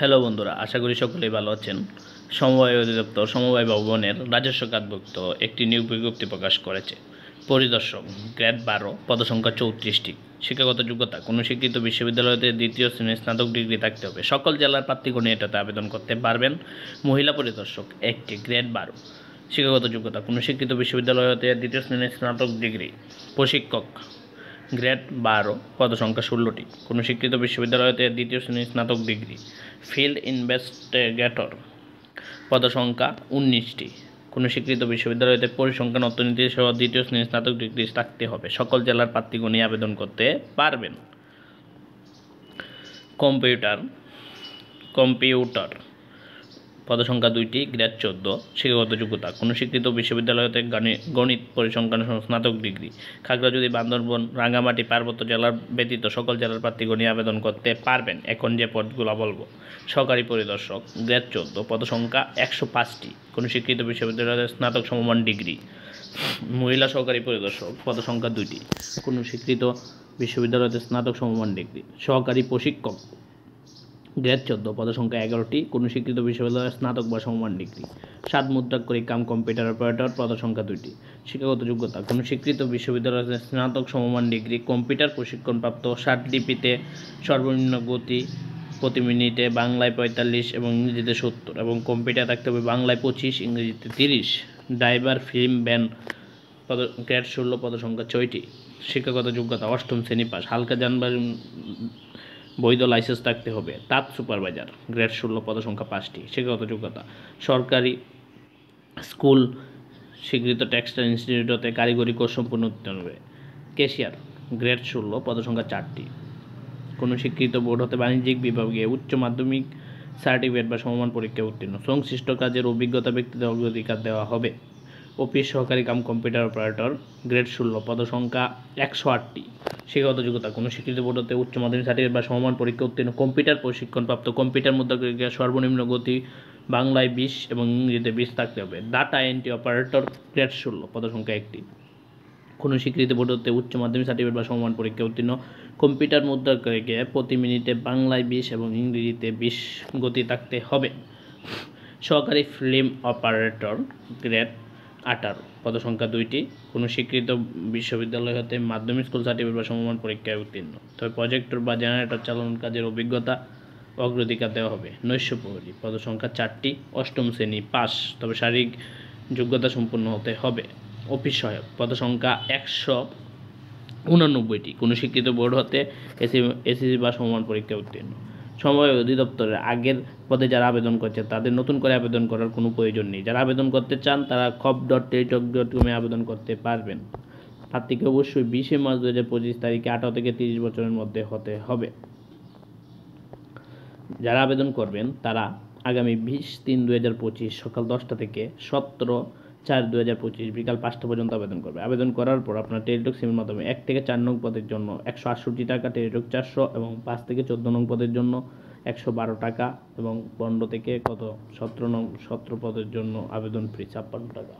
Hello বন্ধুরা, আশা করি সকলেই ভালো আছেন। সমবায় অধিদপ্তর সমবায় ভবনের রাজস্ব খাতভুক্ত একটি নিয়োগ বিজ্ঞপ্তি প্রকাশ করেছে। পরিদর্শক গ্রেড 12, পদসংখ্যা 34টি। শিক্ষাগত যোগ্যতা কোনো শিক্ষিত বিশ্ববিদ্যালয়তে দ্বিতীয় শ্রেণীর স্নাতক ডিগ্রি থাকতে হবে। সকল জেলার প্রার্থীগণ এটাতে আবেদন করতে পারবেন। মহিলা পরিদর্শক একটি, গ্রেড 12। শিক্ষাগত যোগ্যতা কোনো শিক্ষিত বিশ্ববিদ্যালয় হতে দ্বিতীয় শ্রেণীর স্নাতক ডিগ্রি। প্রশিক্ষক গ্রেড 12, পদসংখ্যা 16টি। কোনো শিক্ষিত বিশ্ববিদ্যালয়তে দ্বিতীয় শ্রেণীর স্নাতক ডিগ্রি। ফিল্ড ইনভেস্টিগেটর, পদসংখ্যা 19টি। কোনো স্বীকৃত বিশ্ববিদ্যালয়তে পরিসংখ্যান অর্থনীতি সহ দ্বিতীয় শ্রেণীর স্নাতক ডিগ্রি থাকতে হবে। সকল জেলার প্রার্থীগণই আবেদন করতে পারবেন। কম্পিউটার, পদসংখ্যা 2টি, গ্রেড 14। শিক্ষাগত যোগ্যতা কোনো স্বীকৃত বিশ্ববিদ্যালয়তে গণিত পরিসংখ্যান স্নাতক ডিগ্রি। খাগড়াছড়ি, বান্দরবান, রাঙ্গামাটি, পার্বত্য জেলার ব্যতীত সকল জেলার প্রার্থীগণই আবেদন করতে পারবেন। এখন যে পদগুলো বলবো: সহকারী পরিদর্শক গ্রেড 14, পদসংখ্যা 105টি। কোনো স্বীকৃত বিশ্ববিদ্যালয়তে স্নাতক সমমান ডিগ্রি। মহিলা সহকারী পরিদর্শক, পদসংখ্যা 2টি। কোনো স্বীকৃত বিশ্ববিদ্যালয়তে স্নাতক সমমান ডিগ্রি। সহকারী প্রশিক্ষক গ্রেড 14, পদসংখ্যা 11টি। কোনো স্বীকৃত বিশ্ববিদ্যালয়ের স্নাতক বা সমমান ডিগ্রি। 7 মুদ্রাক্ষরিক কম্পিউটার অপারেটর, পদসংখ্যা 2টি। শিক্ষাগত যোগ্যতা কোনো স্বীকৃত বিশ্ববিদ্যালয়ের স্নাতক সমমান ডিগ্রি। কম্পিউটার প্রশিক্ষণপ্রাপ্ত। 60 সর্বনিম্ন গতি প্রতি মিনিটে বাংলায় 45 এবং ইংরেজিতে 70 এবং কম্পিউটার থাকতে হবে বাংলায় 25, ইংরেজিতে 30। ড্রাইভার ফিল্ম ভ্যান, গ্রেড 16, পদসংখ্যা 6টি। শিক্ষাগত যোগ্যতা অষ্টম শ্রেণী পাস। হালকা যানবাহন বৈধ লাইসেন্স থাকতে হবে। তাঁত সুপারভাইজার, গ্রেড 16, পদসংখ্যা 5টি। শিক্ষাগত যোগ্যতা সরকারি স্কুল স্বীকৃত টেক্সটাইল ইনস্টিটিউট হতে কারিগরি কোর্স সম্পূর্ণ করতে হবে। ক্যাশিয়ার, গ্রেড 16, পদসংখ্যা 4টি। কোনো স্বীকৃত বোর্ড হতে বাণিজ্যিক বিভাগে উচ্চ মাধ্যমিক সার্টিফিকেট বা সমমান পরীক্ষায় উত্তীর্ণ। সংশ্লিষ্ট কাজের অভিজ্ঞতা ব্যক্তিদের অগ্রাধিকার দেওয়া হবে। অফিস সহকারী কম্পিউটার অপারেটর, গ্রেড 16, পদসংখ্যা 108টি। শিক্ষাগত যোগ্যতা কোনো স্বীকৃত বোর্ড হতে উচ্চ মাধ্যমিক সার্টিফিকেট বা সমমান পরীক্ষা উত্তীর্ণ। কম্পিউটার প্রশিক্ষণপ্রাপ্ত। কম্পিউটার মুদ্রাক্ষরিকের সর্বনিম্ন গতি বাংলায় 20 এবং ইংরেজিতে 20 থাকতে হবে। ডাটা এন্ট্রি অপারেটর, গ্রেড 16, পদসংখ্যা 1টি। কোনো স্বীকৃত বোর্ড হতে উচ্চ মাধ্যমিক সার্টিফিকেট বা সমমান পরীক্ষা উত্তীর্ণ। কম্পিউটার মুদ্রাক্ষরিকে প্রতি মিনিটে বাংলায় 20 এবং ইংরেজিতে 20 গতি থাকতে হবে। সহকারী ফিল্ম অপারেটর, গ্রেড 18, পদসংখ্যা 2টি। কোনো স্বীকৃত বিশ্ববিদ্যালয় হতে মাধ্যমিক স্কুল সার্টিফিকেট বা সমমান পরীক্ষায় উত্তীর্ণ। তবে প্রজেক্টর বা জেনারেটর চালানোর কাজের অভিজ্ঞতা অগ্রাধিকার দেওয়া হবে। নৈশ প্রহরী, পদসংখ্যা 4টি, অষ্টম শ্রেণী পাস, তবে শারীরিক যোগ্যতা সম্পন্ন হতে হবে। অফিস সহায়ক, পদসংখ্যা 189টি। কোনো স্বীকৃত বোর্ড হতে এসএসসি বা সমমান পরীক্ষায় উত্তীর্ণ। সমবায় অধিদপ্তরের আগের পদে যারা আবেদন করছে তাদের নতুন করে আবেদন করার কোনো প্রয়োজন নেই। যারা আবেদন করতে চান তারা khop.teletalk.com আবেদন করতে পারবেন। প্রার্থীকে অবশ্যই 20 মার্চ 2025 তারিখে 18 থেকে 30 বছরের মধ্যে হতে হবে। যারা আবেদন করবেন তারা আগামী 20/3/2025 সকাল 10টা থেকে 17/4/2025 বিকাল 5টা পর্যন্ত আবেদন করবে। আবেদন করার পর আপনার টেলিটক সিমের মাধ্যমে 1 থেকে 4 নং পদের জন্য 168 টাকা, টেলিটক 400 এবং 5 থেকে 14 নং পদের জন্য 112 টাকা এবং 15 থেকে 17 পদের জন্য আবেদন ফি 56 টাকা।